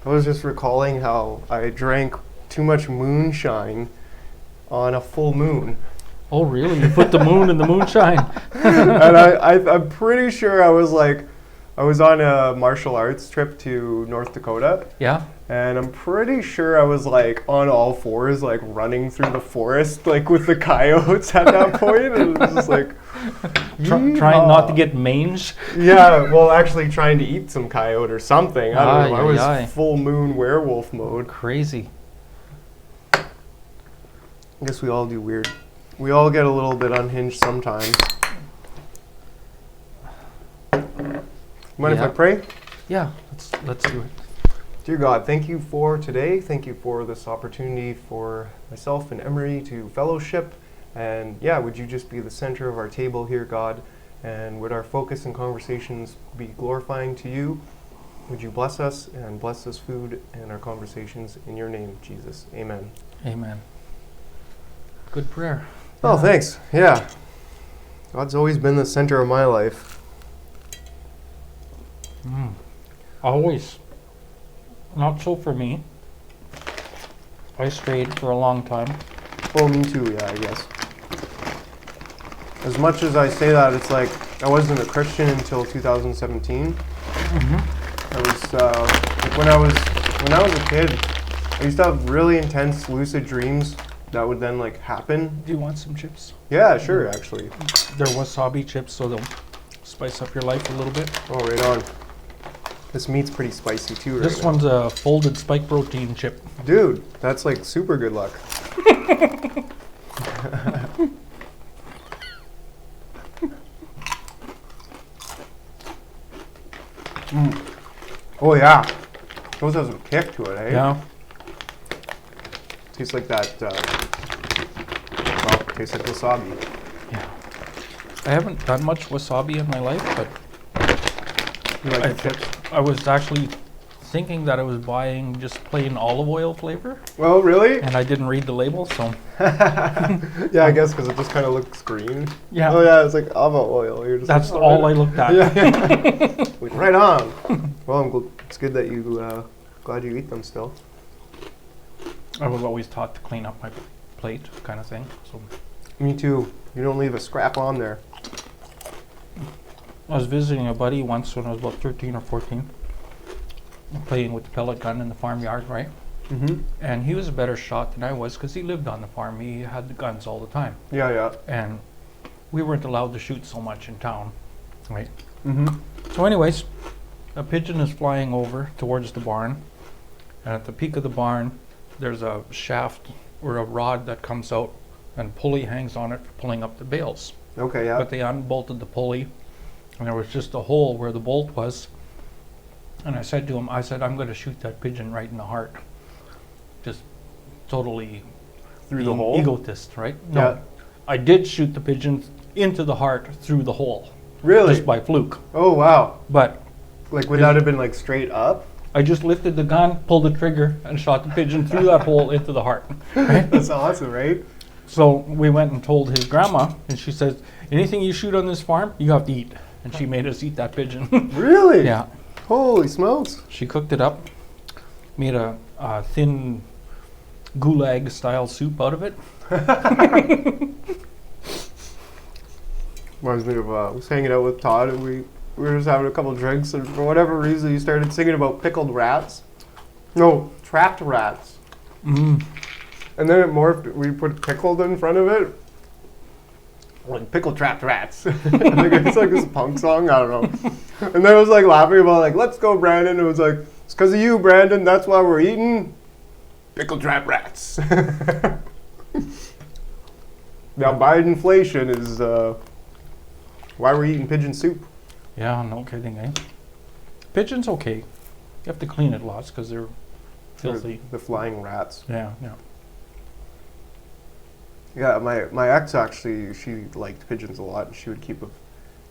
I was just recalling how I drank too much moonshine on a full moon. Oh, really? You put the moon in the moonshine? And I'm pretty sure I was on a martial arts trip to North Dakota. Yeah. And I'm pretty sure I was like on all fours, like running through the forest, like with the coyotes at that point. And it was just like, Trying not to get mange? yeah, well, actually trying to eat some coyote or something. I don't know. I was Aye. full moon werewolf mode. Crazy. I guess we all do weird. We all get a little bit unhinged sometimes. Mind if I pray? Yeah, let's do it. Dear God, thank you for today. Thank you for this opportunity for myself and Emery to fellowship. And yeah, would you just be the center of our table here, God? And would our focus and conversations be glorifying to you? Would you bless us and bless this food and our conversations in your name, Jesus. Amen. Amen. Good prayer. Oh, thanks. Yeah. God's always been the center of my life. Always. Not so for me. I strayed for a long time. Oh, me too, yeah, I guess. As much as I say that, it's like I wasn't a Christian until 2017. I was like when I was a kid, I used to have really intense lucid dreams that would then like happen. Do you want some chips? Yeah, sure, actually. They're wasabi chips, so they'll spice up your life a little bit. Oh, right on. This meat's pretty spicy too, right This now. one's a folded spike protein chip. Dude, that's like super good luck. Oh yeah, those has a kick to it, eh? Yeah. Tastes like that. Well, tastes like wasabi. Yeah. I haven't done much wasabi in my life, but You like the chips? I was actually thinking that I was buying just plain olive oil flavor, Well, really? and I didn't read the label, so Yeah, I guess because it just kind of looks green. yeah. Oh yeah, it's like avocado oil. You're just That's like, all right. I looked at. Yeah. Like, right on. Well, it's good that you glad you eat them still. I was always taught to clean up my plate, kind of thing. So Me too. You don't leave a scrap on there. I was visiting a buddy once when I was about 13 or 14, playing with the pellet gun in the farmyard, right? Mm-hmm. And he was a better shot than I was because he lived on the farm. He had the guns all the time. Yeah, yeah. And we weren't allowed to shoot so much in town, right? Mm-hmm. So anyways, a pigeon is flying over towards the barn. And at the peak of the barn, there's a shaft or a rod that comes out and a pulley hangs on it for pulling up the bales. Okay, yeah. But they unbolted the pulley and there was just a hole where the bolt was. And I said to him, I'm going to shoot that pigeon right in the heart. Just totally Through the being hole? egotist, right? Yeah. No, I did shoot the pigeon into the heart through the hole. Really? Just by fluke. Oh wow. But Like would that have been like straight up? I just lifted the gun, pulled the trigger, and shot the pigeon through that hole into the heart. Right? That's awesome, right? So we went and told his grandma, and she says, anything you shoot on this farm, you have to eat. And she made us eat that pigeon. Really? Yeah. Holy smokes. She cooked it up, made a thin gulag-style soup out of it. Reminds me of I was hanging out with Todd and we were just having a couple drinks and for whatever reason he started singing about pickled rats. No, trapped rats. Mm. And then it morphed, we put pickled in front of it. Like pickled trapped rats. Like it's like this punk song, I don't know. And then it was like laughing about like, let's go Brandon. It was like, it's because of you Brandon, that's why we're eating pickled trapped rats. Now Biden inflation is why we're eating pigeon soup. Yeah, no kidding, eh? Pigeon's okay. You have to clean it lots because they're filthy. The flying rats. Yeah, yeah. Yeah, my ex actually, she liked pigeons a lot and she would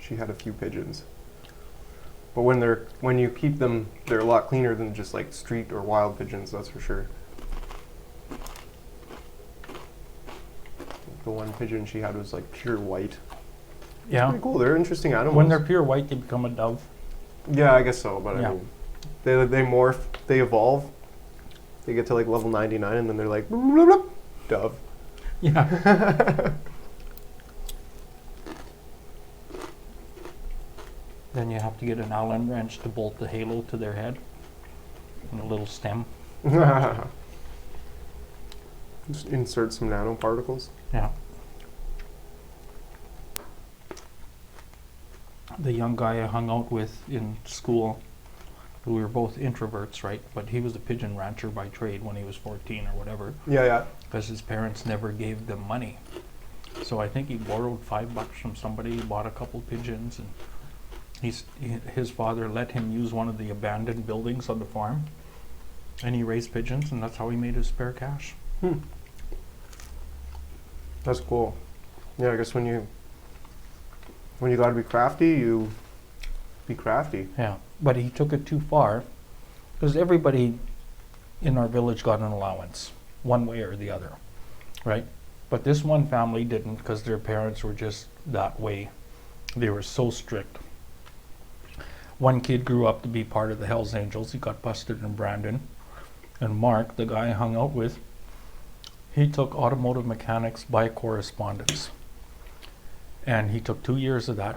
she had a few pigeons. But when you keep them, they're a lot cleaner than just like street or wild pigeons, that's for sure. The one pigeon she had was like pure white. Yeah. Pretty cool. They're interesting animals. When they're pure white, they become a dove. Yeah, I guess so. But Yeah. I mean, They morph, they evolve. They get to like level 99 and then they're like, bloop, bloop, bloop, dove. Yeah. Then you have to get an Allen wrench to bolt the halo to their head and a little stem. Just insert some nanoparticles. Yeah. The young guy I hung out with in school, we were both introverts, right? But he was a pigeon rancher by trade when he was 14 or whatever, Yeah, yeah. because his parents never gave them money. So I think he borrowed $5 from somebody, bought a couple pigeons, and his father let him use one of the abandoned buildings on the farm, and he raised pigeons, and that's how he made his spare cash. That's cool. Yeah, I guess when you gotta be crafty, you be crafty. Yeah, but he took it too far, because everybody in our village got an allowance, one way or the other, right? But this one family didn't, because their parents were just that way. They were so strict. One kid grew up to be part of the Hells Angels. He got busted in Brandon. And Mark, the guy I hung out with, he took automotive mechanics by correspondence. And he took 2 years of that,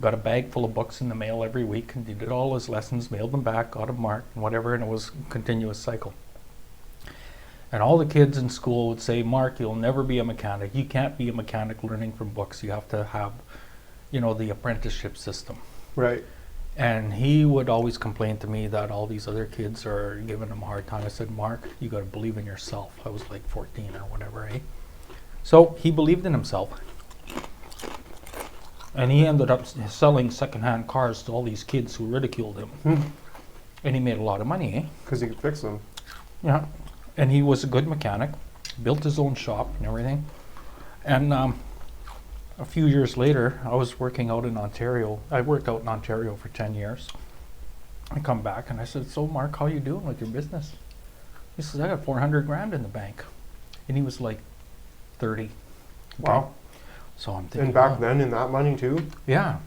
got a bag full of books in the mail every week, and he did all his lessons, mailed them back, got a mark, and whatever, and it was a continuous cycle. And all the kids in school would say, Mark, you'll never be a mechanic. You can't be a mechanic learning from books. You have to have, the apprenticeship system. Right. And he would always complain to me that all these other kids are giving him a hard time. I said, Mark, you got to believe in yourself. I was like 14 or whatever, eh? So he believed in himself. And he ended up selling secondhand cars to all these kids who ridiculed him. And he made a lot of money, eh? Because he could fix them. Yeah. And he was a good mechanic, built his own shop and everything. And a few years later, I was working out in Ontario. I worked out in Ontario for 10 years. I come back and I said, so Mark, how you doing with your business? He says, I got 400 grand in the bank. And he was like 30. Wow. So I'm thinking, And back then, in that money too? yeah.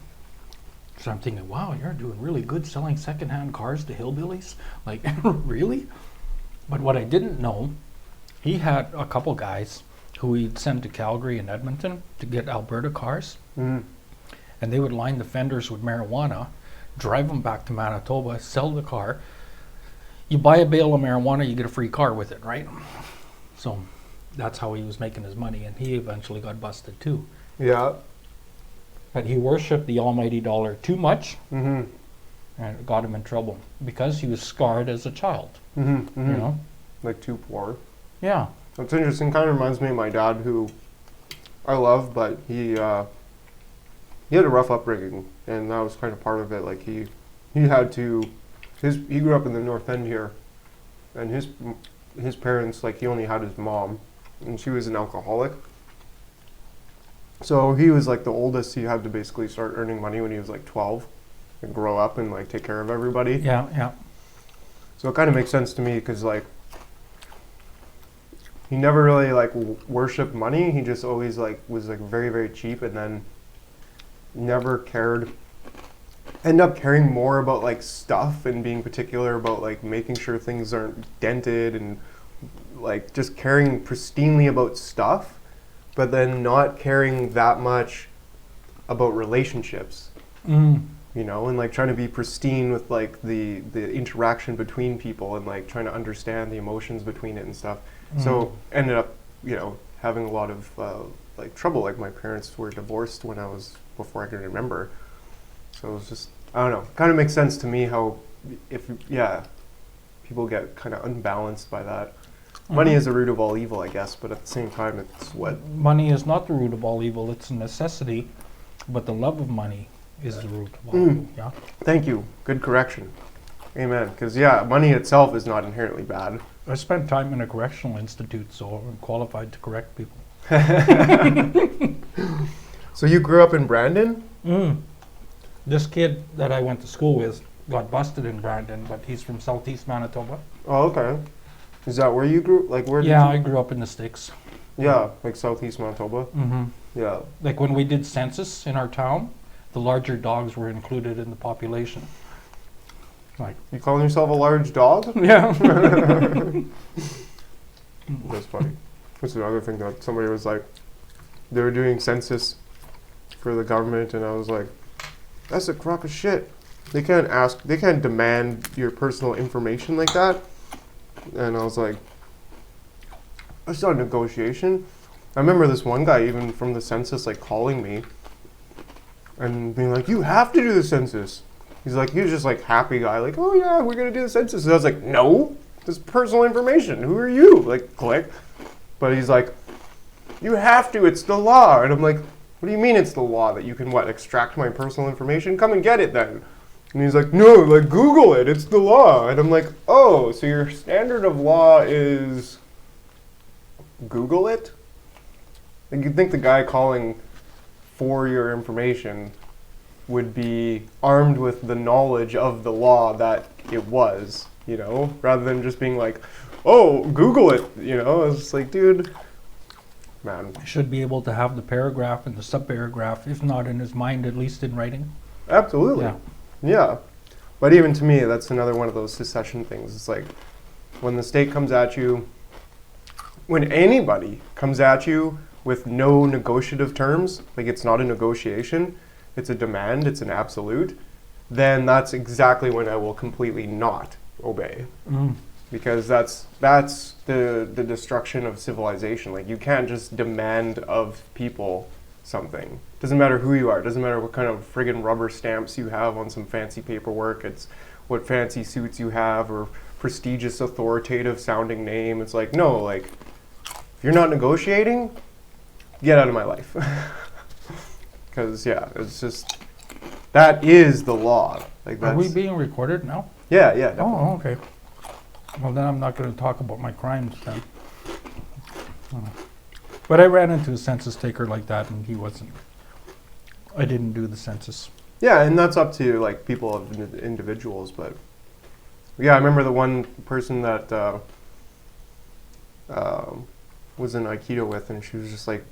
So I'm thinking, wow, you're doing really good selling secondhand cars to hillbillies? Like, really? But what I didn't know, he had a couple guys who he'd send to Calgary and Edmonton to get Alberta cars. Mm. And they would line the fenders with marijuana, drive them back to Manitoba, sell the car. You buy a bale of marijuana, you get a free car with it, right? So that's how he was making his money, and he eventually got busted too. Yeah. But he worshipped the almighty dollar too much, Mm-hmm. and it got him in trouble because he was scarred as a child, Mm-hmm. Like too poor. Yeah. That's interesting. Kind of reminds me of my dad, who I love, but he had a rough upbringing, and that was kind of part of it. Like he had to, he grew up in the North End here, and his parents, like, he only had his mom, and she was an alcoholic. So he was like the oldest. He had to basically start earning money when he was like 12, and grow up and like take care of everybody. Yeah, yeah. So it kind of makes sense to me, because like, he never really like worshipped money. He just always like was like very, very cheap, and then never end up caring more about like stuff and being particular about like making sure things aren't dented, and like just caring pristinely about stuff, but then not caring that much about relationships. And like trying to be pristine with like the interaction between people, and like trying to understand the emotions between it and stuff. So ended up, having a lot of like trouble. Like my parents were divorced before I could remember. So it was just, I don't know, kind of makes sense to me how people get kind of unbalanced by that. Money is the root of all evil, I guess, but at the same time, it's what... Money is not the root of all evil. It's a necessity, but the love of money is the root of all evil. Yeah. Thank you. Good correction. Amen. Because, money itself is not inherently bad. I spent time in a correctional institute, so I'm qualified to correct people. So you grew up in Brandon? This kid that I went to school with got busted in Brandon, but he's from southeast Manitoba. Oh, okay. Is that where you grew? Like where? Yeah, I grew up in the sticks. Yeah, like southeast Manitoba. Yeah. Like when we did census in our town, the larger dogs were included in the population. Like, You calling yourself a large dog? yeah. That's funny. That's another thing that somebody was like, they were doing census for the government, and I was like, that's a crock of shit. They can't demand your personal information like that. And I was like, that's not a negotiation. I remember this one guy, even from the census, like calling me and being like, you have to do the census. He was just like happy guy, like, oh yeah, we're gonna do the census. And I was like, no, this is personal information. Who are you? Like, click. But he's like, you have to, it's the law. And I'm like, what do you mean it's the law that you can, extract my personal information? Come and get it then. And he's like, no, like, Google it, it's the law. And I'm like, oh, so your standard of law is Google it? Like, you'd think the guy calling for your information would be armed with the knowledge of the law that it was, rather than just being like, oh, Google it, It's just like, dude, man. Should be able to have the paragraph and the subparagraph, if not in his mind, at least in writing. Absolutely. Yeah. But even to me, that's another one of those secession things. It's like, when the state comes at you, when anybody comes at you with no negotiative terms, like it's not a negotiation, it's a demand, it's an absolute, then that's exactly when I will completely not obey. Because that's the destruction of civilization. Like, you can't just demand of people something. Doesn't matter who you are, doesn't matter what kind of friggin' rubber stamps you have on some fancy paperwork, it's what fancy suits you have or prestigious authoritative sounding name. It's like, no, like, if you're not negotiating, get out of my life. Because, yeah, it's just, that is the law. Like, Are we being recorded now? Yeah, definitely. Oh, okay. Well, then I'm not going to talk about my crimes then. But I ran into a census taker like that, and I didn't do the census. Yeah, and that's up to, like, people, individuals, but yeah, I remember the one person that was in Aikido with, and she was just, like,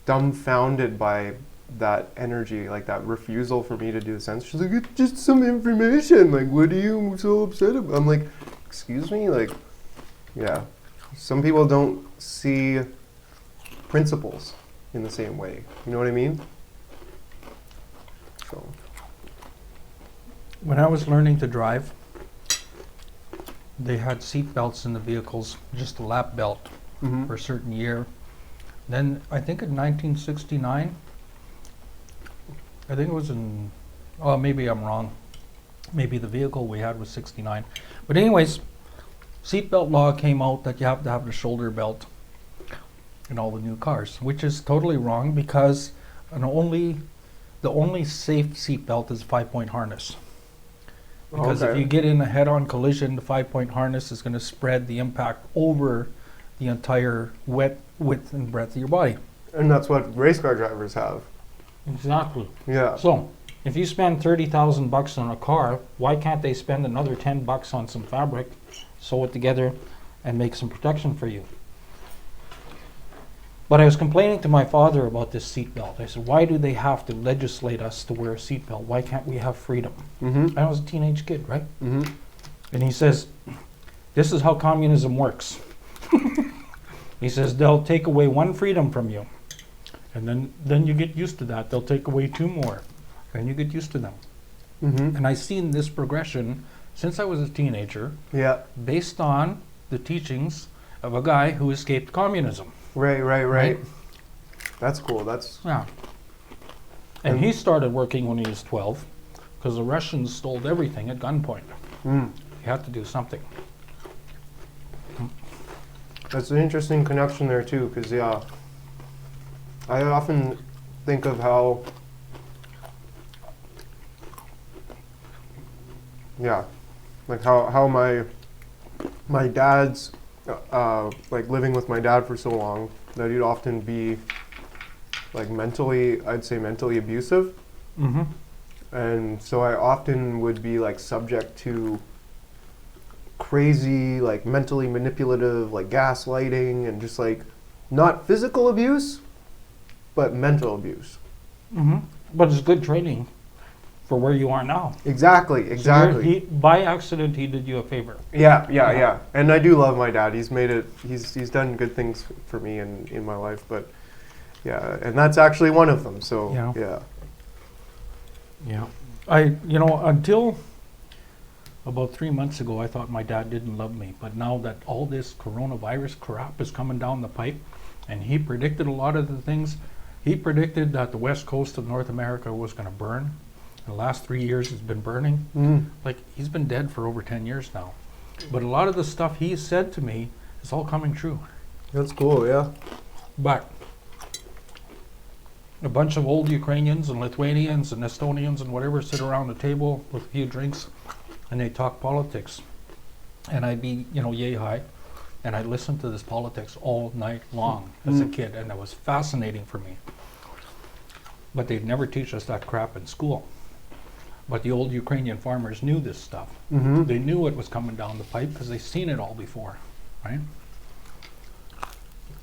dumbfounded by that energy, like, that refusal for me to do the census. She's like, it's just some information, like, what are you so upset about? I'm like, excuse me? Like, yeah. Some people don't see principles in the same way. You know what I mean? So. When I was learning to drive, they had seat belts in the vehicles, just a lap belt for a certain year. Then I think in 1969, I think it was maybe I'm wrong. Maybe the vehicle we had was 69. But anyways, seatbelt law came out that you have to have the shoulder belt in all the new cars, which is totally wrong because the only safe seatbelt is a 5-point harness. Because if you get in a head-on collision, the 5-point harness is going to spread the impact over the entire width and breadth of your body. And that's what race car drivers have. Exactly. Yeah. So, if you spend $30,000 on a car, why can't they spend another $10 on some fabric, sew it together, and make some protection for you? But I was complaining to my father about this seatbelt. I said, why do they have to legislate us to wear a seatbelt? Why can't we have freedom? I was a teenage kid, right? And he says, this is how communism works. He says, they'll take away one freedom from you. And then you get used to that. They'll take away 2 more. And you get used to them. And I've seen this progression since I was a teenager. Yeah. Based on the teachings of a guy who escaped communism. Right. That's cool. Yeah. And he started working when he was 12 because the Russians stole everything at gunpoint. He had to do something. That's an interesting connection there too, because yeah, I often think of how, like how my dad's like living with my dad for so long that he'd often be like mentally abusive. And so I often would be like subject to crazy, like mentally manipulative, like gaslighting and just like not physical abuse, but mental abuse. But it's good training for where you are now. Exactly. By accident, he did you a favor. Yeah. And I do love my dad. He's made it. He's done good things for me in my life. But yeah, and that's actually one of them. So yeah. Until about 3 months ago, I thought my dad didn't love me. But now that all this coronavirus crap is coming down the pipe, and he predicted a lot of the things, he predicted that the west coast of North America was going to burn. The last 3 years it's been burning. Like, he's been dead for over 10 years now. But a lot of the stuff he said to me is all coming true. That's cool. Yeah. But a bunch of old Ukrainians and Lithuanians and Estonians and whatever sit around the table with a few drinks, and they talk politics. And I'd be, yay high, and I listened to this politics all night long as a kid, and that was fascinating for me. But they'd never teach us that crap in school. But the old Ukrainian farmers knew this stuff. They knew it was coming down the pipe because they've seen it all before, right?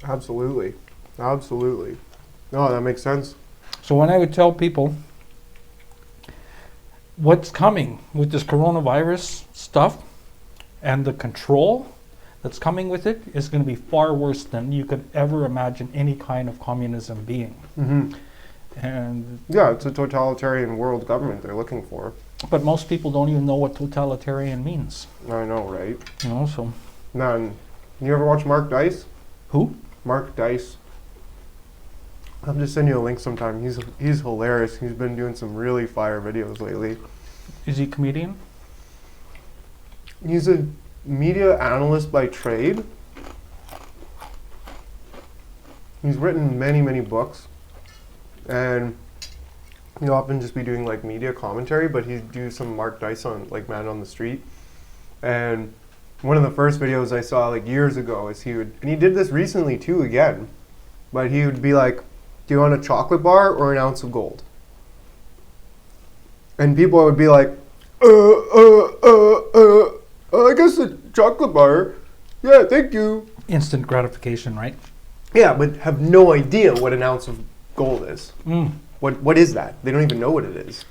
Absolutely. No, that makes sense. So when I would tell people what's coming with this coronavirus stuff and the control that's coming with it is going to be far worse than you could ever imagine any kind of communism being. And yeah, it's a totalitarian world government they're looking for. But most people don't even know what totalitarian means. I know, right? So. None. You ever watch Mark Dice? Who? Mark Dice. I'll just send you a link sometime. He's hilarious. He's been doing some really fire videos lately. Is he a comedian? He's a media analyst by trade. He's written many, many books. And he'll often just be doing like media commentary, but he'd do some Mark Dice on like Man on the Street. And one of the first videos I saw like years ago is and he did this recently too again, but he would be like, do you want a chocolate bar or an ounce of gold? And people would be like, I guess a chocolate bar. Yeah, thank you. Instant gratification, right? Yeah, but have no idea what an ounce of gold is. What is that? They don't even know what it is.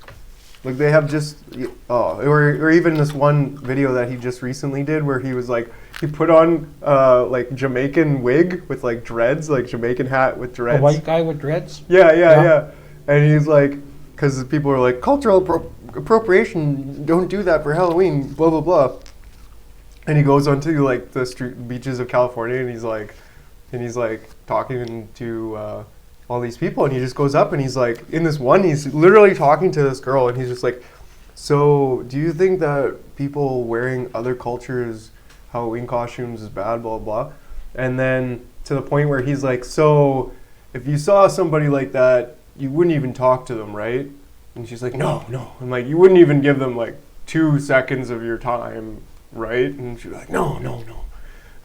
Like they have just or even this one video that he just recently did where he was like he put on like Jamaican wig with like dreads, like Jamaican hat with dreads. A white guy with dreads? Yeah. And he's like, because people are like cultural appropriation, don't do that for Halloween, blah blah blah. And he goes onto like the beaches of California and he's like talking to all these people, and he just goes up and he's like, in this one, he's literally talking to this girl, and he's just like, so do you think that people wearing other cultures' Halloween costumes is bad, blah, blah? And then to the point where he's like, so if you saw somebody like that, you wouldn't even talk to them, right? And she's like, no. I'm like, you wouldn't even give them like 2 seconds of your time, right? And she's like, no.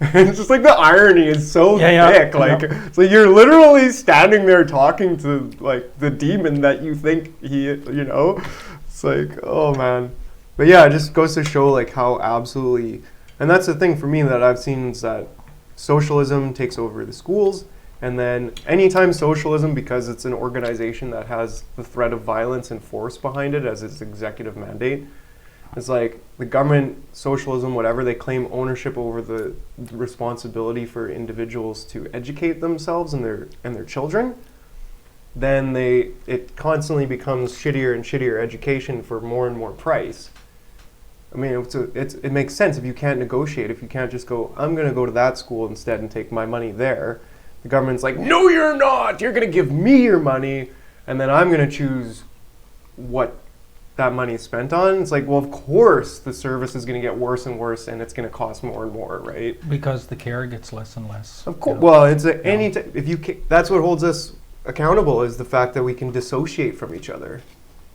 It's just like the irony is so thick. Like, so you're literally standing there talking to like the demon that you think it's like, oh man. But yeah, it just goes to show like how absolutely, and that's the thing for me that I've seen is that socialism takes over the schools, and then anytime socialism, because it's an organization that has the threat of violence and force behind it as its executive mandate, it's like the government, socialism, whatever, they claim ownership over the responsibility for individuals to educate themselves and their children. Then it constantly becomes shittier and shittier education for more and more price. I mean, it makes sense if you can't negotiate, if you can't just go, I'm going to go to that school instead and take my money there. The government's like, no, you're not. You're going to give me your money, and then I'm going to choose what that money is spent on. It's like, well, of course the service is going to get worse and worse, and it's going to cost more and more, right? Because the care gets less and less. Of course. Well, it's that's what holds us accountable, is the fact that we can dissociate from each other.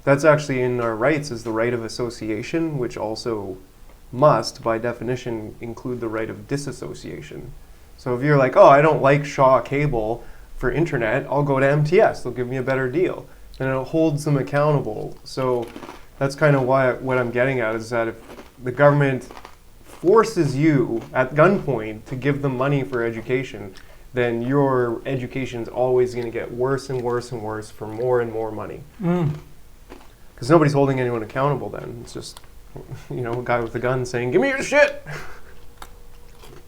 That's actually in our rights, is the right of association, which also must, by definition, include the right of disassociation. So if you're like, oh, I don't like Shaw Cable for internet, I'll go to MTS. They'll give me a better deal. And it holds them accountable. So that's kind of what I'm getting at, is that if the government forces you at gunpoint to give them money for education, then your education is always going to get worse and worse and worse for more and more money. because nobody's holding anyone accountable then. It's just, you know, a guy with a gun saying, "Give me your shit."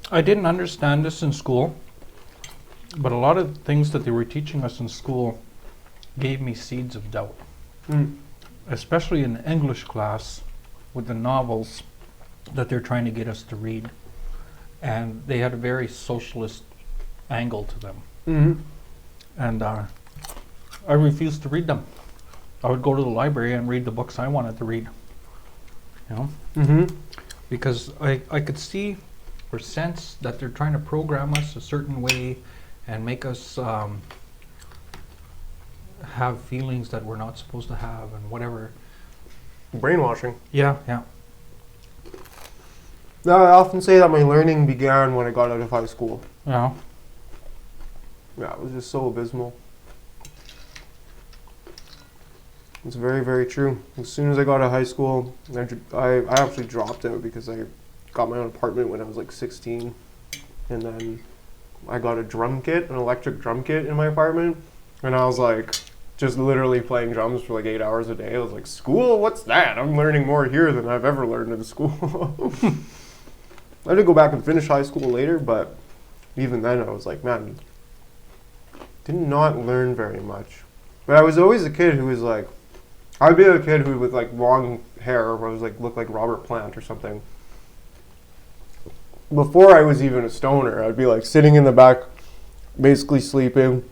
I didn't understand this in school, but a lot of things that they were teaching us in school gave me seeds of doubt. Especially in English class with the novels that they're trying to get us to read. And they had a very socialist angle to them. And I refused to read them. I would go to the library and read the books I wanted to read. You know? Because I could see or sense that they're trying to program us a certain way and make us have feelings that we're not supposed to have and whatever. Brainwashing. Yeah. Now, I often say that my learning began when I got out of high school. Yeah. Yeah, it was just so abysmal. It's very, very true. As soon as I got out of high school, I actually dropped out because I got my own apartment when I was like 16. And then I got a drum kit, an electric drum kit in my apartment. And I was like, just literally playing drums for like 8 hours a day. I was like, school? What's that? I'm learning more here than I've ever learned in school. I did go back and finish high school later, but even then I was like, man, did not learn very much. But I was always a kid who was like, I'd be a kid who with like long hair, where I was like, looked like Robert Plant or something. Before I was even a stoner, I'd be like sitting in the back, basically sleeping,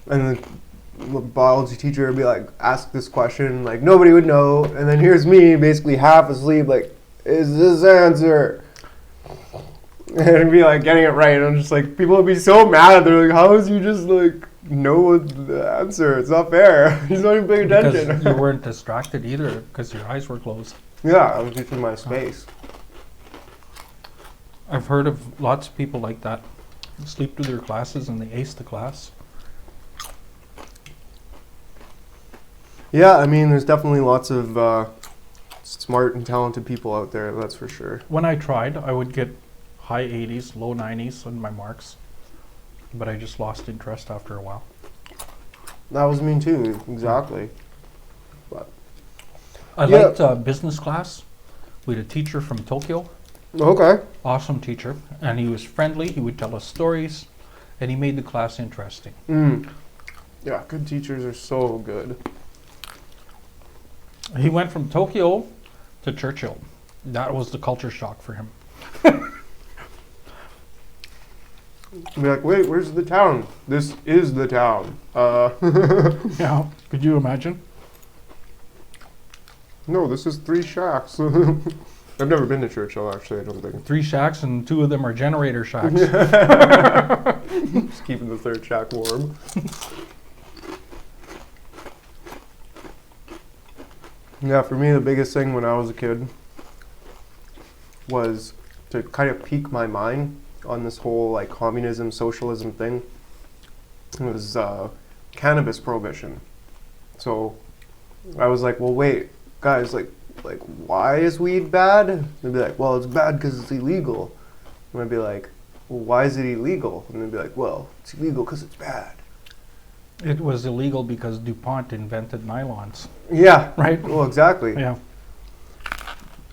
and the biology teacher would be like, ask this question, like nobody would know, and then here's me basically half asleep, like, is this answer? And I'd be like getting it right, and I'm just like, people would be so mad. They're like, how is you just like know the answer? It's not fair. He's not even paying attention. Because you weren't distracted either because your eyes were closed. Yeah, I was just in my space. I've heard of lots of people like that. Sleep through their classes and they ace the class. Yeah, I mean, there's definitely lots of smart and talented people out there, that's for sure. When I tried, I would get high 80s, low 90s on my marks, but I just lost interest after a while. That was me too, exactly. But I liked business class. We had a teacher from Tokyo. Okay. Awesome teacher, and he was friendly. He would tell us stories, and he made the class interesting. Yeah, good teachers are so good. He went from Tokyo to Churchill. That was the culture shock for him. Be like, wait, where's the town? This is the town. Yeah, could you imagine? No, this is 3 shacks. I've never been to Churchill, actually, I don't think. 3 shacks, and 2 of them are generator shacks. Just keeping the 3rd shack warm. Yeah, for me, the biggest thing when I was a kid was to kind of pique my mind on this whole like communism, socialism thing. It was cannabis prohibition. So I was like, well, wait, guys, like why is weed bad? They'd be like, well, it's bad because it's illegal. And I'd be like, well, why is it illegal? And they'd be like, well, it's illegal because it's bad. It was illegal because DuPont invented nylons. Yeah. Right? Well, exactly. Yeah.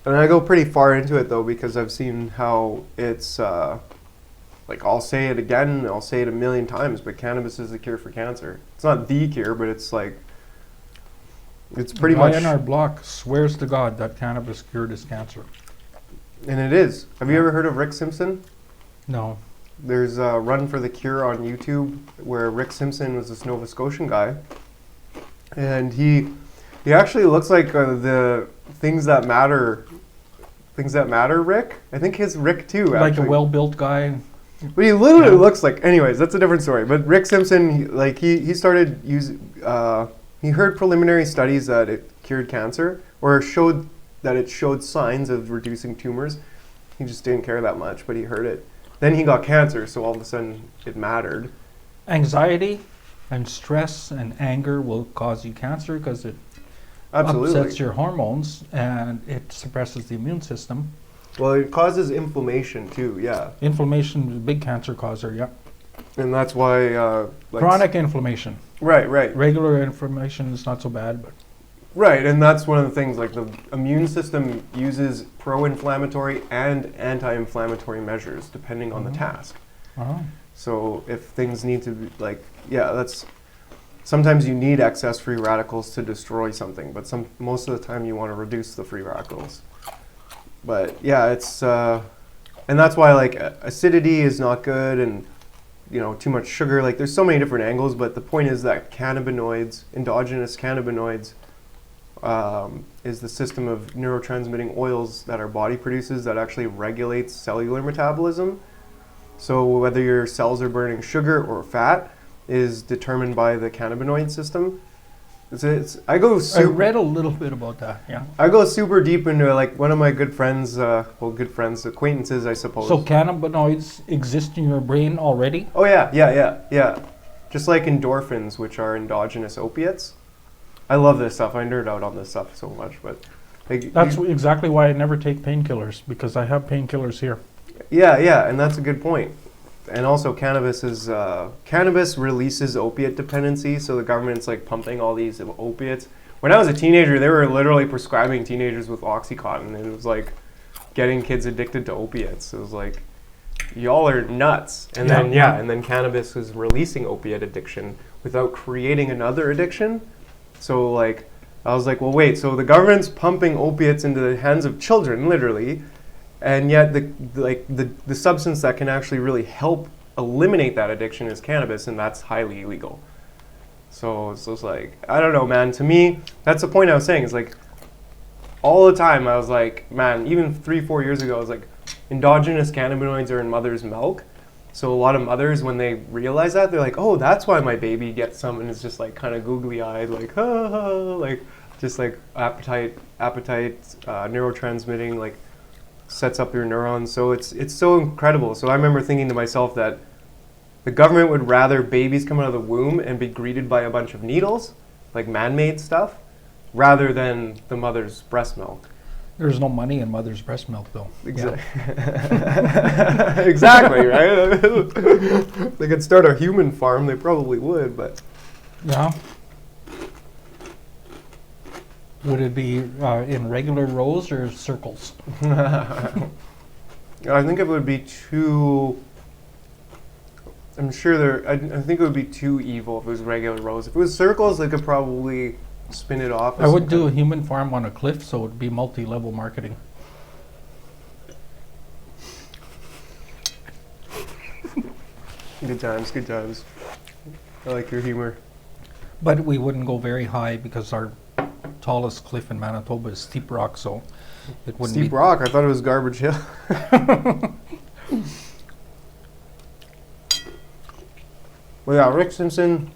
And I go pretty far into it, though, because I've seen how it's, like, I'll say it again, I'll say it a million times, but cannabis is the cure for cancer. It's not the cure, but it's like, it's pretty much... The guy in our block swears to God that cannabis cured his cancer. And it is. Have you ever heard of Rick Simpson? No. There's a Run for the Cure on YouTube where Rick Simpson was this Nova Scotian guy. And he actually looks like the Things That Matter Rick. I think his Rick too, actually. Like a well-built guy. But he literally looks like, anyways, that's a different story. But Rick Simpson, he started using, he heard preliminary studies that it cured cancer, or showed that it showed signs of reducing tumors. He just didn't care that much, but he heard it. Then he got cancer, so all of a sudden it mattered. Anxiety and stress and anger will cause you cancer because it upsets your hormones and it suppresses the immune system. Well, it causes inflammation too, yeah. Inflammation is a big cancer causer, yeah. And that's why... Chronic inflammation. Right. Regular inflammation is not so bad, but... Right, and that's one of the things, like the immune system uses pro-inflammatory and anti-inflammatory measures depending on the task. Oh. So if things need to be like, yeah, that's, sometimes you need excess free radicals to destroy something, but most of the time you want to reduce the free radicals. But yeah, it's, and that's why like acidity is not good, and you know, too much sugar, like there's so many different angles, but the point is that cannabinoids, endogenous cannabinoids, is the system of neurotransmitting oils that our body produces that actually regulates cellular metabolism. So whether your cells are burning sugar or fat is determined by the cannabinoid system. I read a little bit about that, yeah. I go super deep into it, like one of my good friends, acquaintances, I suppose. So cannabinoids exist in your brain already? Oh yeah. Just like endorphins, which are endogenous opiates. I love this stuff. I nerd out on this stuff so much, but like, that's exactly why I never take painkillers, because I have painkillers here. Yeah, and that's a good point. And also, cannabis releases opiate dependency, so the government's like pumping all these opiates. When I was a teenager, they were literally prescribing teenagers with OxyContin, and it was like getting kids addicted to opiates. It was like, y'all are nuts. And then cannabis is releasing opiate addiction without creating another addiction. So like, I was like, well, wait, so the government's pumping opiates into the hands of children, literally, and yet the substance that can actually really help eliminate that addiction is cannabis, and that's highly illegal. So it's just like, I don't know, man. To me, that's the point I was saying. It's like, all the time I was like, man, even 3-4 years ago, I was like, endogenous cannabinoids are in mother's milk. So a lot of mothers, when they realize that, they're like, oh, that's why my baby gets some, and it's just like kind of googly-eyed, like, like just like appetite, neurotransmitting, like sets up your neurons. So it's so incredible. So I remember thinking to myself that the government would rather babies come out of the womb and be greeted by a bunch of needles, like man-made stuff, rather than the mother's breast milk. There's no money in mother's breast milk, though. Exactly. Yeah. Exactly, right? They could start a human farm, they probably would, but... Yeah. Would it be in regular rows or circles? I think it would be too... I'm sure I think it would be too evil if it was regular rows. If it was circles, they could probably spin it off. I would do a human farm on a cliff, so it would be multi-level marketing. Good times. I like your humor. But we wouldn't go very high because our tallest cliff in Manitoba is Steep Rock, so it wouldn't Steep Rock? I thought it was Garbage Hill. Well, yeah, Rick Simpson,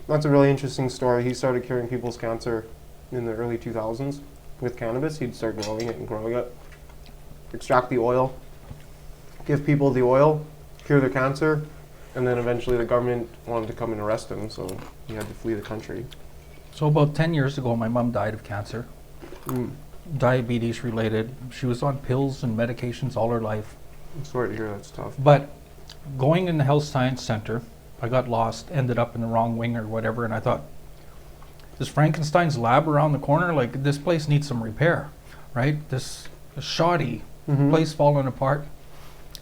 that's a really interesting story. He started curing people's cancer in the early 2000s with cannabis. He'd start growing it, extract the oil, give people the oil, cure their cancer, and then eventually the government wanted to come and arrest him, so he had to flee the country. So about 10 years ago, my mom died of cancer. Diabetes related. She was on pills and medications all her life. I'm sorry to hear that's tough. But going in the health science center, I got lost, ended up in the wrong wing or whatever, and I thought, is Frankenstein's lab around the corner? Like, this place needs some repair, right? This shoddy place falling apart.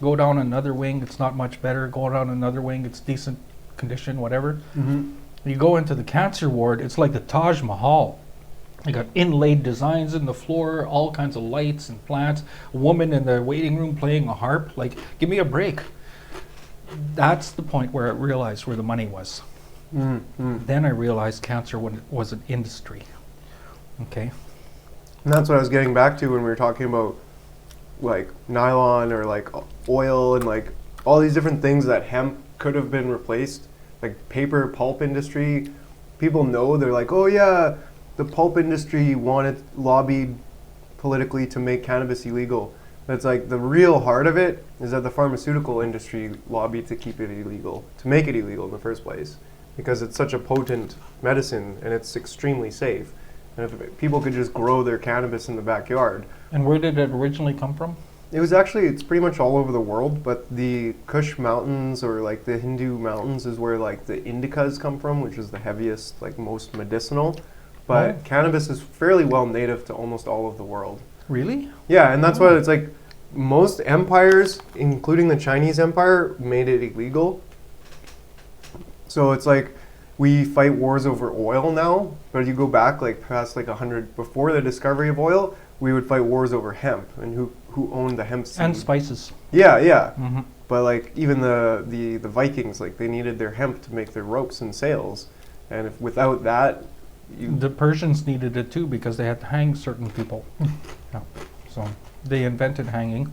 Go down another wing, it's not much better. Go down another wing, it's decent condition, whatever. You go into the cancer ward, it's like the Taj Mahal. You got inlaid designs in the floor, all kinds of lights and plants, a woman in the waiting room playing a harp. Like, give me a break. That's the point where I realized where the money was. Then I realized cancer was an industry. Okay. And that's what I was getting back to when we were talking about like nylon or like oil and like all these different things that hemp could have been replaced. Like paper pulp industry, people know, they're like, oh yeah, the pulp industry lobbied politically to make cannabis illegal. But it's like the real heart of it is that the pharmaceutical industry lobbied to keep it illegal, to make it illegal in the first place, because it's such a potent medicine and it's extremely safe. And if people could just grow their cannabis in the backyard. And where did it originally come from? It's pretty much all over the world, but the Kush Mountains or like the Hindu mountains is where like the indicas come from, which is the heaviest, like most medicinal. but Oh. cannabis is fairly well native to almost all of the world. Really? Yeah, and that's what it's like. Most empires, including the Chinese Empire, made it illegal. So it's like we fight wars over oil now, but you go back like past like 100 before the discovery of oil, we would fight wars over hemp and who owned the hemp seed. And spices. Yeah, yeah. Mm-hmm. But like even the Vikings, like they needed their hemp to make their ropes and sails, and if without that, The Persians needed it too because they had to hang certain people. Yeah. So they invented hanging,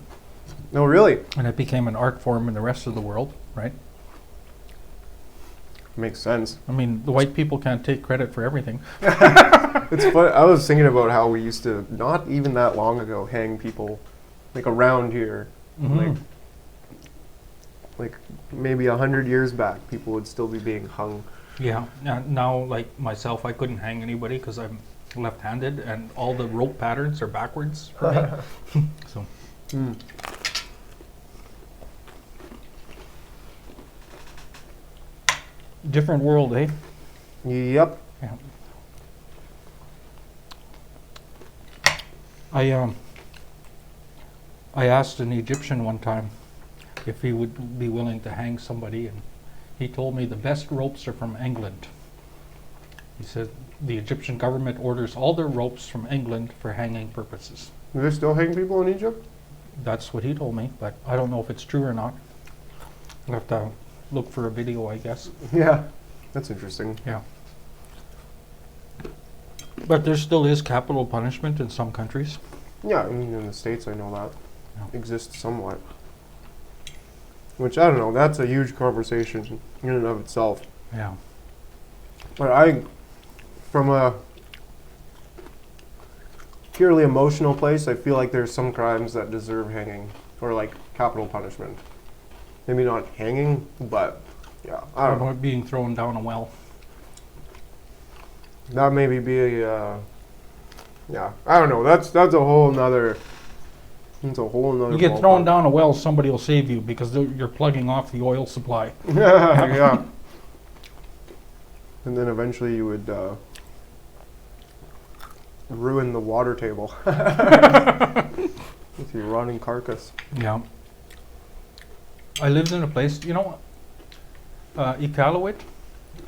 no, really and it became an art form in the rest of the world, right? makes sense. I mean, the white people can't take credit for everything. It's fun. I was thinking about how we used to not even that long ago hang people, like around here, Mhm. like maybe 100 years back, people would still be being hung. Yeah. Now, like myself, I couldn't hang anybody because I'm left-handed, and all the rope patterns are backwards for me. So. Mm. Different world, eh? Yep. Yeah. I asked an Egyptian one time if he would be willing to hang somebody, and he told me the best ropes are from England. He said the Egyptian government orders all their ropes from England for hanging purposes. Do they still hang people in Egypt? That's what he told me, but I don't know if it's true or not. I'll have to look for a video, I guess. Yeah, that's interesting. Yeah. But there still is capital punishment in some countries. Yeah, I mean in the States I know that Yeah. exists somewhat. Which I don't know, that's a huge conversation in and of itself. Yeah. But from a purely emotional place, I feel like there's some crimes that deserve hanging or like capital punishment. Maybe not hanging, but yeah, I How don't know. about being thrown down a well? That maybe be a, yeah, I don't know. That's a whole nother. It's a whole nother. You get thrown down a well, somebody will save you because you're plugging off the oil supply. Yeah. And then eventually you would ruin the water table with your rotting carcass. Yeah. I lived in a place, you know, Iqaluit,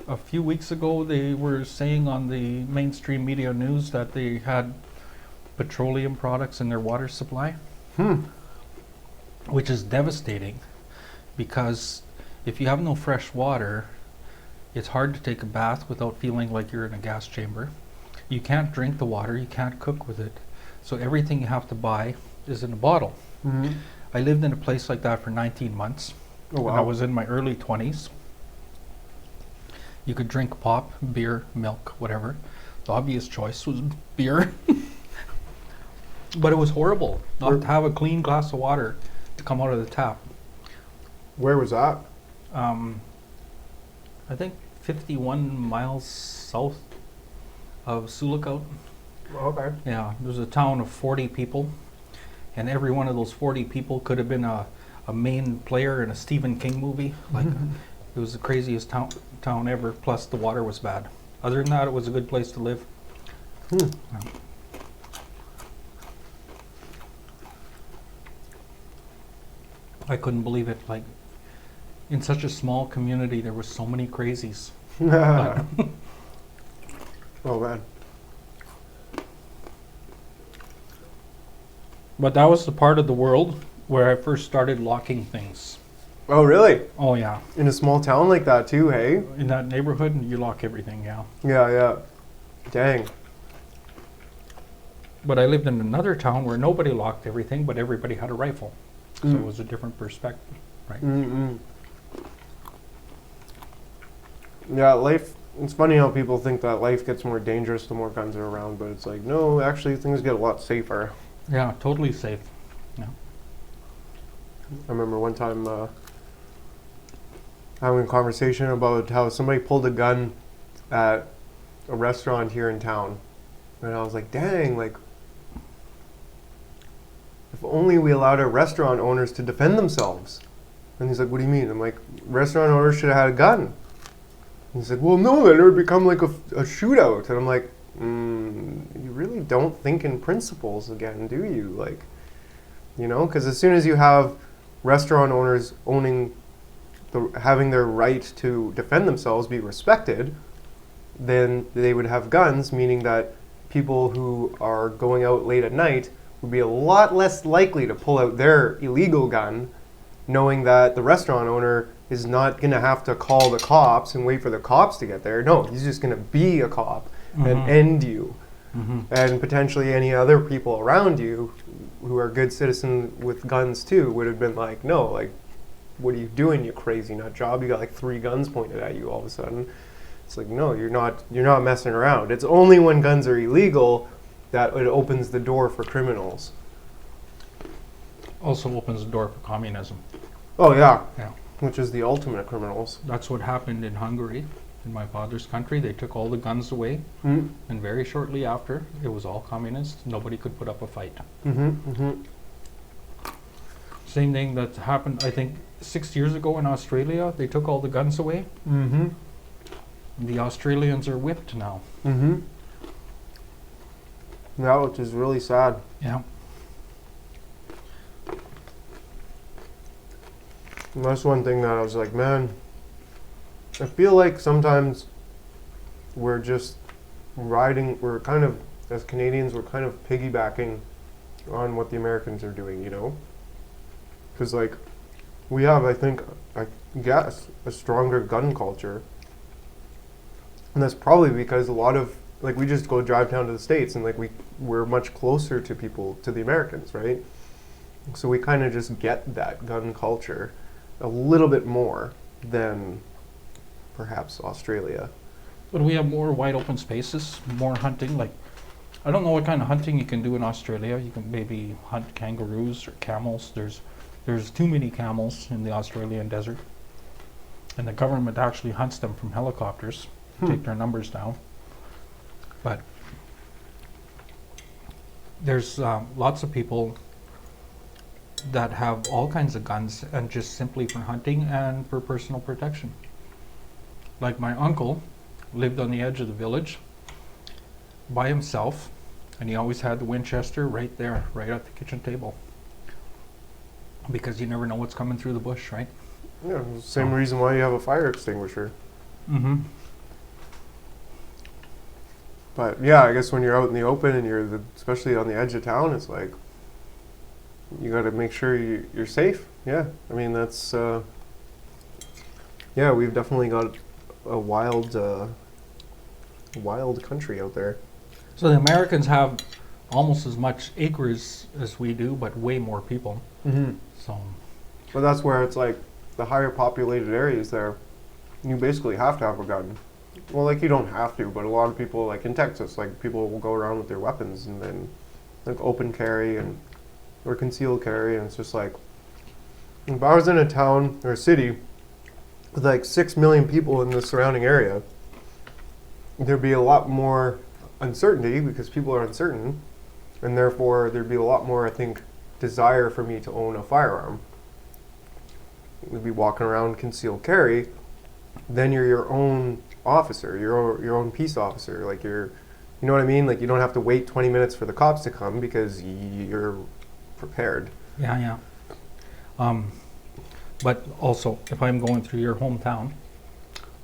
a few weeks ago they were saying on the mainstream media news that they had petroleum products in their water supply, which is devastating because if you have no fresh water, it's hard to take a bath without feeling like you're in a gas chamber. You can't drink the water, you can't cook with it, so everything you have to buy is in a bottle. Mm-hmm. I lived in a place like that for 19 months. Oh, When I wow. was in my early 20s. You could drink pop, beer, milk, whatever. The obvious choice was beer. But it was horrible not to have a clean glass of water to come out of the tap. Where was that? I think 51 miles south of Sulikout. Okay. Yeah, there's a town of 40 people. And every one of those 40 people could have been a main player in a Stephen King movie. Like, it was the craziest town ever, plus the water was bad. Other than that, it was a good place to live. Hmm. Yeah. I couldn't believe it. Like, in such a small community, there were so many crazies. But Oh man. But that was the part of the world where I first started locking things. Oh really? Oh yeah, In a small town like that too, hey? in that neighborhood, you lock everything, yeah. Yeah, yeah. Dang. But I lived in another town where nobody locked everything, but everybody had a rifle. So it was a different perspective, right? Mm-mm. Yeah, life. It's funny how people think that life gets more dangerous the more guns are around, but it's like, no, actually things get a lot safer. Yeah, totally safe. Yeah. I remember one time having a conversation about how somebody pulled a gun at a restaurant here in town. And I was like, dang, like, if only we allowed our restaurant owners to defend themselves. And he's like, what do you mean? I'm like, restaurant owners should have had a gun. And he's like, well, no, then it would become like a shootout. And I'm like, you really don't think in principles again, do you? Like, you know, because as soon as you have restaurant owners having their right to defend themselves be respected, then they would have guns, meaning that people who are going out late at night would be a lot less likely to pull out their illegal gun, knowing that the restaurant owner is not going to have to call the cops and wait for the cops to get there. No, he's just going to be a cop and end you. And potentially any other people around you who are good citizens with guns too would have been like, no, like, what are you doing, you crazy nut job? You got like 3 guns pointed at you all of a sudden. It's like, no, you're not messing around. It's only when guns are illegal that it opens the door for criminals. Also opens the door for communism. Oh yeah. Yeah. Which is the ultimate criminals. That's what happened in Hungary, in my father's country. They took all the guns away, and very shortly after, it was all communist. Nobody could put up a fight. Same thing that happened, I think, 6 years ago in Australia. They took all the guns away. The Australians are whipped now. Yeah, which is really sad. Yeah. And that's one thing that I was like, man, I feel like sometimes we're just we're kind of, as Canadians, we're kind of piggybacking on what the Americans are doing, you know? Because, like, we have, I guess, a stronger gun culture. And that's probably because a lot of, like, we just go drive down to the States and, like, we're much closer to the Americans, right? So we kind of just get that gun culture a little bit more than perhaps Australia. But we have more wide open spaces, more hunting. Like, I don't know what kind of hunting you can do in Australia. You can maybe hunt kangaroos or camels. There's too many camels in the Australian desert. And the government actually hunts them from helicopters to take their numbers down. But there's lots of people that have all kinds of guns, and just simply for hunting and for personal protection. Like my uncle lived on the edge of the village by himself, and he always had the Winchester right there, right at the kitchen table, because you never know what's coming through the bush, right? Yeah, same reason why you have a fire extinguisher. But yeah, I guess when you're out in the open and you're especially on the edge of town, it's like you got to make sure you're safe. Yeah, I mean that's yeah, we've definitely got a wild country out there. So the Americans have almost as much acres as we do, but way more people. So, but that's where it's like the higher populated areas there, you basically have to have a gun. Well, like, you don't have to, but a lot of people, like in Texas, like, people will go around with their weapons and then like open carry or concealed carry, and it's just like, if I was in a town or a city with like 6 million people in the surrounding area, there'd be a lot more uncertainty because people are uncertain, and therefore there'd be a lot more, I think, desire for me to own a firearm. We'd be walking around concealed carry, then you're your own officer, your own peace officer. Like, you know what I mean? Like, you don't have to wait 20 minutes for the cops to come because you're prepared. yeah. But also, if I'm going through your hometown,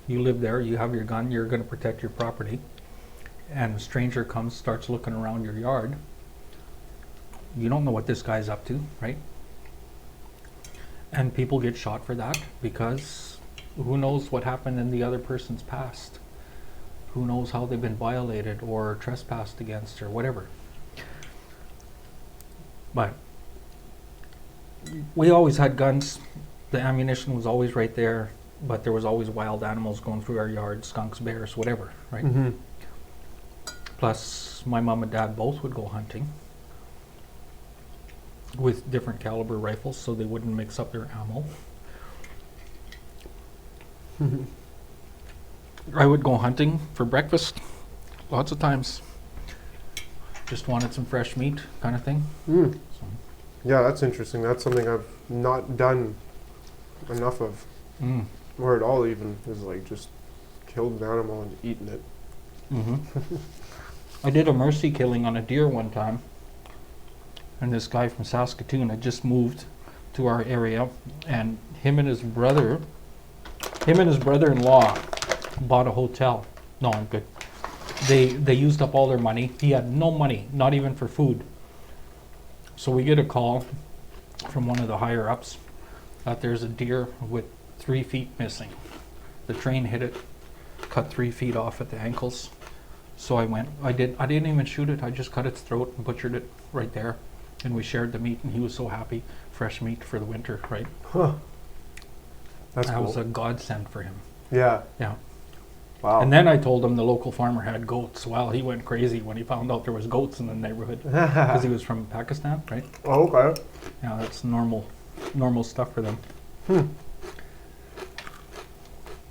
you live there, you have your gun, you're going to protect your property, and a stranger comes, starts looking around your yard, you don't know what this guy's up to, right? And people get shot for that because who knows what happened in the other person's past? Who knows how they've been violated or trespassed against or whatever. But we always had guns. The ammunition was always right there, but there was always wild animals going through our yard, skunks, bears, whatever, right? Plus, my mom and dad both would go hunting with different caliber rifles so they wouldn't mix up their ammo. I would go hunting for breakfast lots of times. Just wanted some fresh meat kind of thing. So. Yeah, that's interesting. That's something I've not done enough of, or at all even, is like just killed an animal and eaten it. I did a mercy killing on a deer one time, and this guy from Saskatoon had just moved to our area, and him and his brother-in-law bought a hotel. No, I'm good. They used up all their money. He had no money, not even for food. So we get a call from one of the higher ups that there's a deer with 3 feet missing. The train hit it, cut 3 feet off at the ankles. So I went. I didn't even shoot it. I just cut its throat and butchered it right there, and we shared the meat. And he was so happy. Fresh meat for the winter, right? Huh. That's That cool. was a godsend for him. Yeah. Yeah. Wow. And then I told him the local farmer had goats. Well, he went crazy when he found out there was goats in the neighborhood because he was from Pakistan, right? Oh, okay. Yeah, that's normal stuff for them. Hmm.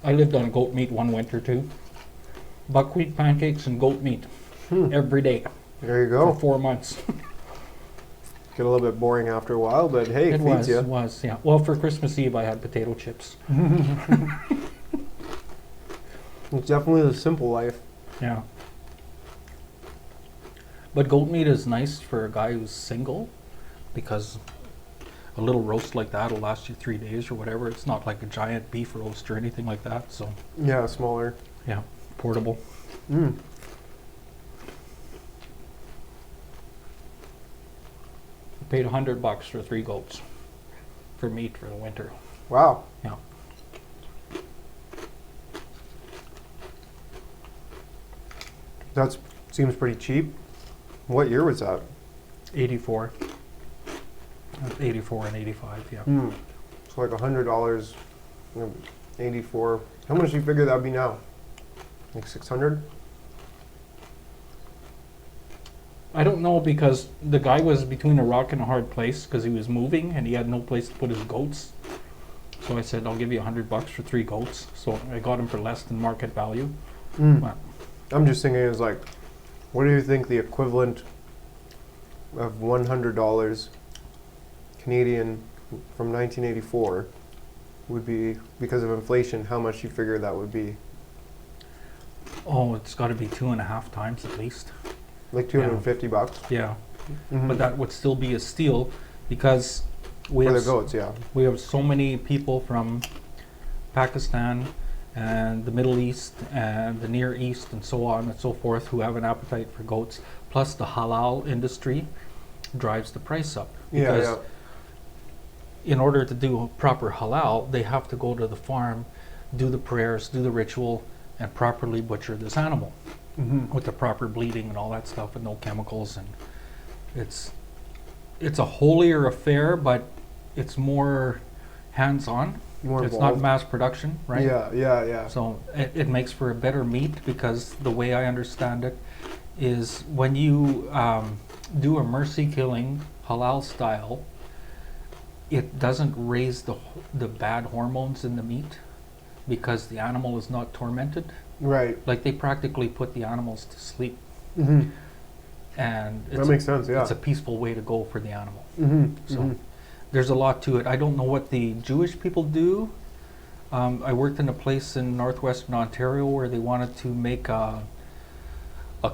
I lived on goat meat one winter too. Buckwheat pancakes and goat meat every day There you for go. 4 months. Get a little bit boring after a while, but hey, it feeds you. was, yeah. Well, for Christmas Eve, I had potato chips. It's definitely the simple life. Yeah. But goat meat is nice for a guy who's single because a little roast like that will last you 3 days or whatever. It's not like a giant beef roast or anything like that. So, Yeah, smaller. yeah, portable. Mm. Paid $100 for 3 goats for meat for the winter. Wow. Yeah. That seems pretty cheap. What year was that? 84. 84 and 85, yeah. Hmm. So like $100, 84. How much do you figure that would be now? Like 600? I don't know because the guy was between a rock and a hard place because he was moving and he had no place to put his goats. So I said, I'll give you $100 for 3 goats. So I got him for less than market value. Mm. But I'm just thinking is like, what do you think the equivalent of $100 Canadian from 1984 would be because of inflation? How much you figure that would be? oh, it's got to be 2.5 times at least. Like $250? Yeah, Mhm. but that would still be a steal because we For have the goats, yeah. we have so many people from Pakistan and the Middle East and the Near East and so on and so forth who have an appetite for goats. Plus the halal industry drives the price up. Yeah, Because yeah. in order to do proper halal, they have to go to the farm, do the prayers, do the ritual, and properly butcher this animal Mm-hmm. with the proper bleeding and all that stuff and no chemicals. And it's a holier affair, but it's more hands-on. More It's not involved. mass production, right? Yeah, yeah, yeah. So it makes for a better meat because the way I understand it is when you do a mercy killing halal style, it doesn't raise the bad hormones in the meat because the animal is not tormented. Right. Like they practically put the animals to sleep, Mm-hmm. and That makes sense, yeah. it's a peaceful way to go for the animal. Mm-hmm. So there's a lot to it. I don't know what the Jewish people do. I worked in a place in northwestern Ontario where they wanted to make a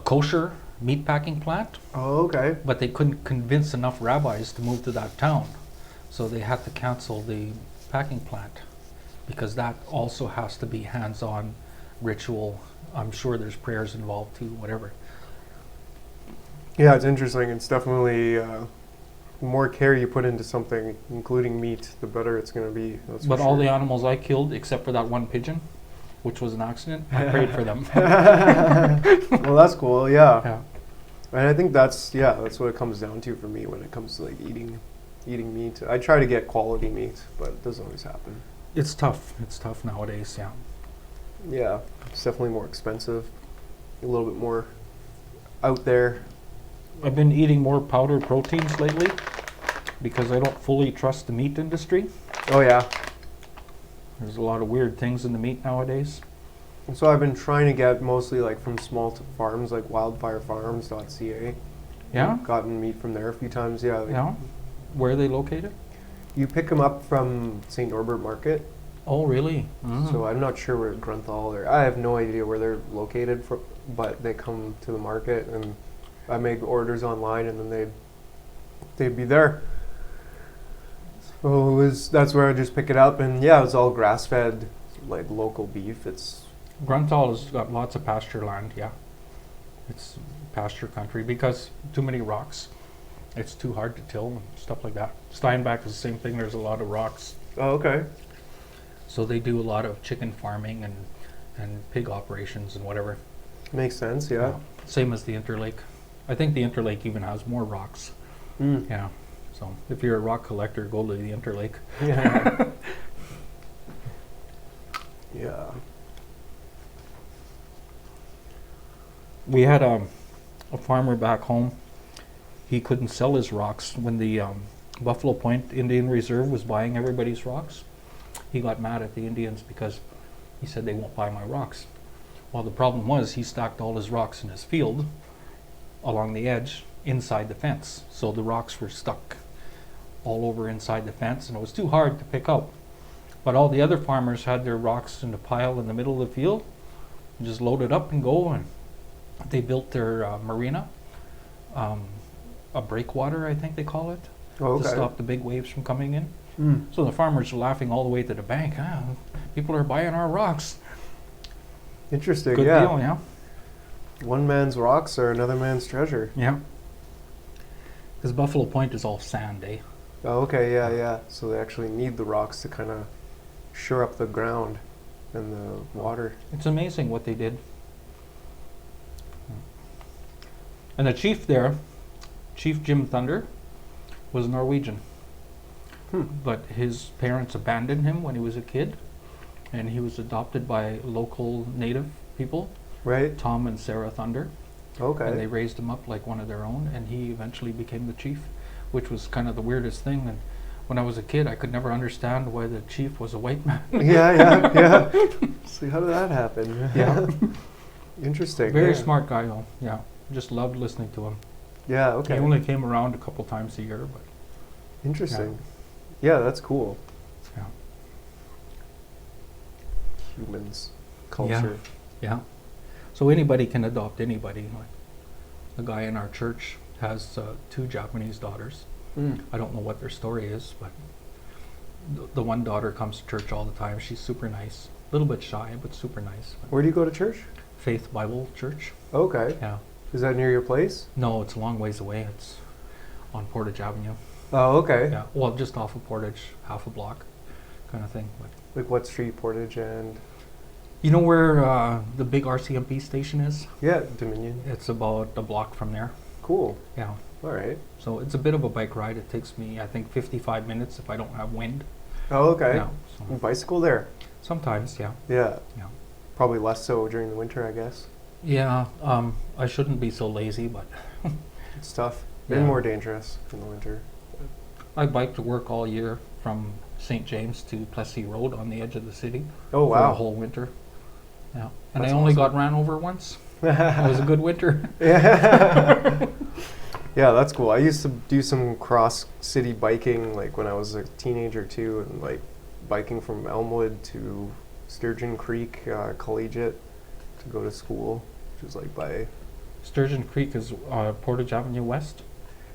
kosher meatpacking plant, Oh, okay. but they couldn't convince enough rabbis to move to that town. So they had to cancel the packing plant because that also has to be hands-on ritual. I'm sure there's prayers involved too, whatever. Yeah, it's interesting. It's definitely the more care you put into something, including meat, the better it's going to be. That's for But all sure. the animals I killed, except for that one pigeon, which was an accident, I prayed for them. Well, that's cool. Yeah. Yeah. And I think that's what it comes down to for me when it comes to like eating meat. I try to get quality meat, but it doesn't always happen. It's tough. It's tough nowadays, yeah. Yeah, it's definitely more expensive, a little bit more out there. I've been eating more powder proteins lately because I don't fully trust the meat industry. Oh yeah. There's a lot of weird things in the meat nowadays. And so I've been trying to get mostly like from small farms like wildfirefarms.ca. Yeah? Gotten meat from there a few times. Yeah. Like Yeah? Where are they located? You pick them up from St. Norbert Market, Oh, really? Mm. So I'm not sure where Grunthal or I have no idea where they're located from, but they come to the market and I make orders online and then they'd be there. So that's where I just pick it up and yeah, it's all grass fed, like local beef. It's Grunthal has got lots of pasture land, yeah. It's pasture country because too many rocks. It's too hard to till and stuff like that. Steinbach is the same thing. There's a lot of rocks. oh, okay. So they do a lot of chicken farming and pig operations and whatever. Makes sense, yeah. Same as the Interlake. I think the Interlake even has more rocks. Mm. Yeah. So if you're a rock collector, go to the Interlake. Yeah. Yeah. We had a farmer back home. He couldn't sell his rocks when the Buffalo Point Indian Reserve was buying everybody's rocks. He got mad at the Indians because he said they won't buy my rocks. Well, the problem was he stacked all his rocks in his field along the edge inside the fence. So the rocks were stuck all over inside the fence and it was too hard to pick up. But all the other farmers had their rocks in a pile in the middle of the field and just load it up and go. And they built their marina, a breakwater, I think they call it, Oh, to okay. stop the big waves from coming in. Mm. So the farmers are laughing all the way to the bank. People are buying our rocks. Interesting, Good yeah. deal, yeah. One man's rocks are another man's treasure. Yeah. Because Buffalo Point is all sand, eh? Oh, okay, yeah, yeah. So they actually need the rocks to kind of shore up the ground and the water. It's amazing what they did. And the chief there, Chief Jim Thunder, was Norwegian. But his parents abandoned him when he was a kid, and he was adopted by local native people, Right? Tom and Sarah Thunder, and they Okay. raised him up like one of their own, and he eventually became the chief, which was kind of the weirdest thing. And when I was a kid, I could never understand why the chief was a white man. Yeah, yeah, yeah. See, how did that happen? Yeah. Interesting. Very yeah. smart guy, though. Yeah, just loved listening to him. Yeah, okay. He only came around a couple times a year, but Interesting. Yeah, that's cool. yeah. Humans, culture. Yeah. So anybody can adopt anybody. Like the guy in our church has 2 Japanese daughters. Mm. I don't know what their story is, but the one daughter comes to church all the time. She's super nice. A little bit shy, but super nice. Where do you go to church? Faith Bible Church. Okay. Yeah. Is that near your place? No, it's a long ways away. It's on Portage Avenue. Oh, okay. Yeah. Well, just off of Portage, half a block kind of thing. But Like what street, Portage and... you know where the big RCMP station is? Yeah, Dominion. It's about a block from there. Cool. Yeah. All right. So it's a bit of a bike ride. It takes me, I think, 55 minutes if I don't have wind. Oh, okay. Yeah. So Bicycle there? sometimes, yeah. Yeah. Yeah. Probably less so during the winter, I guess. Yeah. I shouldn't be so lazy, but It's tough. Yeah. And more dangerous in the winter. I bike to work all year from St. James to Plessis Road on the edge of the city Oh, for the wow. whole winter. Yeah. And That's I only awesome. got ran over once. It was a good winter. Yeah. Yeah, that's cool. I used to do some cross-city biking, like when I was a teenager too, and like biking from Elmwood to Sturgeon Creek Collegiate to go to school, which was like by Sturgeon Creek is Portage Avenue West.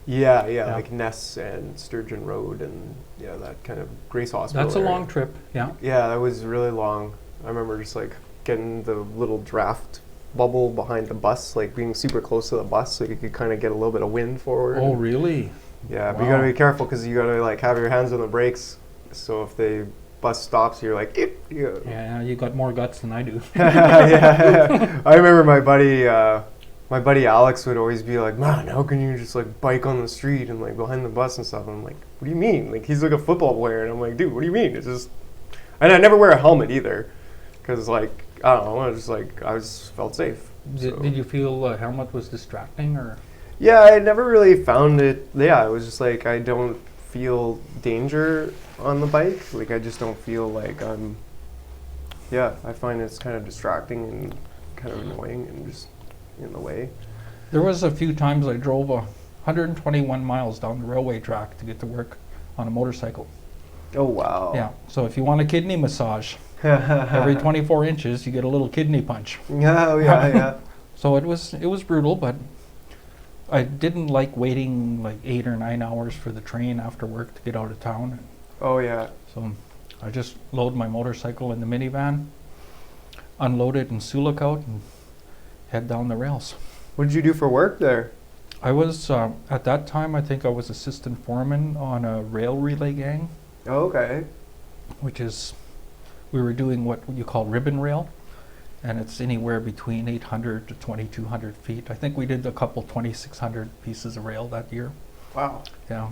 yeah, Yeah. like Ness and Sturgeon Road and yeah, that kind of Grace Hospital. That's a area. long trip. Yeah. Yeah, that was really long. I remember just like getting the little draft bubble behind the bus, like being super close to the bus so you could kind of get a little bit of wind forward. Oh, really? Yeah, but you gotta Wow. be careful because you gotta like have your hands on the brakes. So if the bus stops, you're like, "Eep," yeah. Yeah, you got more guts than I do. Yeah. I remember my buddy Alex would always be like, "Man, how can you just like bike on the street and like behind the bus and stuff?" And I'm like, "What do you mean? Like he's like a football player," and I'm like, "Dude, what do you mean? It's just," and I never wear a helmet either, because like I don't know, I just felt safe. So. Did you feel a helmet was distracting or? Yeah, I never really found it. Yeah, it was just like I don't feel danger on the bike. Like I just don't feel like I'm. Yeah, I find it's kind of distracting and kind of annoying and just in the way. There was a few times I drove 121 miles down the railway track to get to work on a motorcycle. Oh, wow. Yeah. So if you want a kidney massage, every 24 inches you get a little kidney punch. Oh, yeah, yeah. So it was brutal, but I didn't like waiting like 8 or 9 hours for the train after work to get out of town. Oh, yeah. So I just load my motorcycle in the minivan, unload it in Sioux Lookout, and head down the rails. What did you do for work there? I was, at that time, I think I was assistant foreman on a rail relay gang, Oh, okay. which is, we were doing what you call ribbon rail, and it's anywhere between 800 to 2,200 feet. I think we did a couple 2,600 pieces of rail that year. Wow. Yeah.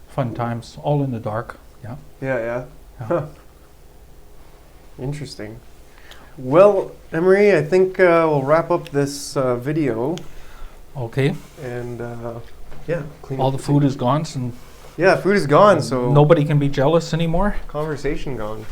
Fun times, all in the dark. Yeah. Yeah, yeah. Yeah. Huh. Interesting. Well, Emery, I think we'll wrap up this video. Okay. And yeah, clean All up the food is gone, and Yeah, food is gone, so nobody can be jealous anymore. conversation gone.